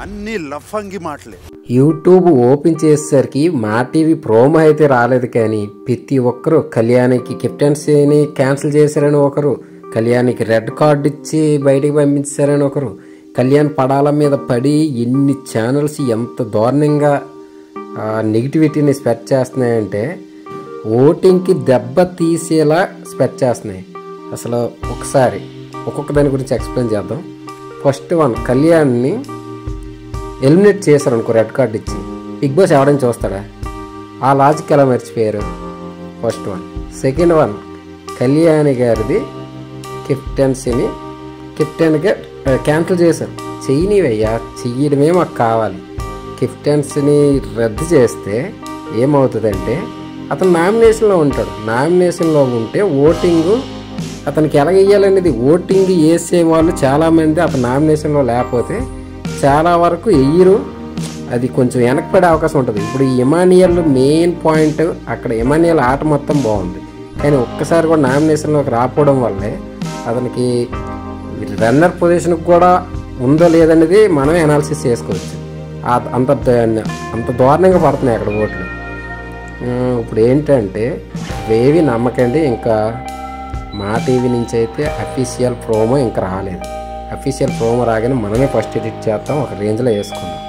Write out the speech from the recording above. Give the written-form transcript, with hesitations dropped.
అన్ని లఫంగి మాటలే. YouTube open చేసేసరికి మా టీవీ ప్రోమో అయితే రాలేదు, కానీ ప్రతి ఒక్కరు కళ్యాణికి కెప్టెన్సీని క్యాన్సిల్ చేశారని ఒకరు, కళ్యాణికి రెడ్ కార్డు ఇచ్చి బయటికి పంపించారని ఒకరు, కళ్యాణ్ పడాల మీద పడి ఎన్ని ఛానల్స్ ఎంత దారుణంగా నెగిటివిటీని స్ప్రెడ్ చేస్తున్నాయంటే ఓటింగ్కి దెబ్బ తీసేలా స్ప్రెడ్ చేస్తున్నాయి. అసలు ఒకసారి ఒక్కొక్క దాని గురించి ఎక్స్ప్లెయిన్ చేద్దాం. ఫస్ట్ వన్, కళ్యాణ్ని ఎలిమినేట్ చేశారు అనుకో రెడ్ కార్డు ఇచ్చి, బిగ్ బాస్ ఎవరైనా చూస్తాడా? ఆ లాజిక్ ఎలా మర్చిపోయారు? First one. Second one, Kalyani గారిది కెప్టెన్సీని కెప్టెన్గా క్యాన్సిల్ చేశారు. చెయ్యనివయ్యా, చెయ్యడమే మాకు కావాలి. కెప్టెన్సీని రద్దు చేస్తే ఏమవుతుందంటే అతను నామినేషన్లో ఉంటాడు. నామినేషన్లో ఉంటే ఓటింగు అతనికి ఎలా వేయాలనేది ఓటింగ్ వేసే వాళ్ళు చాలామంది అతను నామినేషన్లో లేకపోతే చాలా వరకు వెయ్యరు. అది కొంచెం వెనకపడే అవకాశం ఉంటుంది. ఇప్పుడు ఈ ఇమానియల్ మెయిన్ పాయింట్, అక్కడ ఇమానియల్ ఆట మొత్తం బాగుంది, కానీ ఒక్కసారి కూడా నామినేషన్లోకి రాకపోవడం వల్లే అతనికి రన్నర్ పొజిషన్కి కూడా ఉందో లేదనేది మనమే అనాలిసిస్ చేసుకోవచ్చు. అంత దారుణంగా పడుతున్నాయి అక్కడ ఓట్లు. ఇప్పుడు ఏంటంటే ఏవి నమ్మకండి. ఇంకా మా టీవీ నుంచి అయితే అఫీషియల్ ప్రోమో ఇంకా రాలేదు. అఫీషియల్ ప్రోమో రాగానే మనమే ఫస్ట్ ఎడిట్ చేస్తాం, ఒక రేంజ్లో వేసుకుందాం.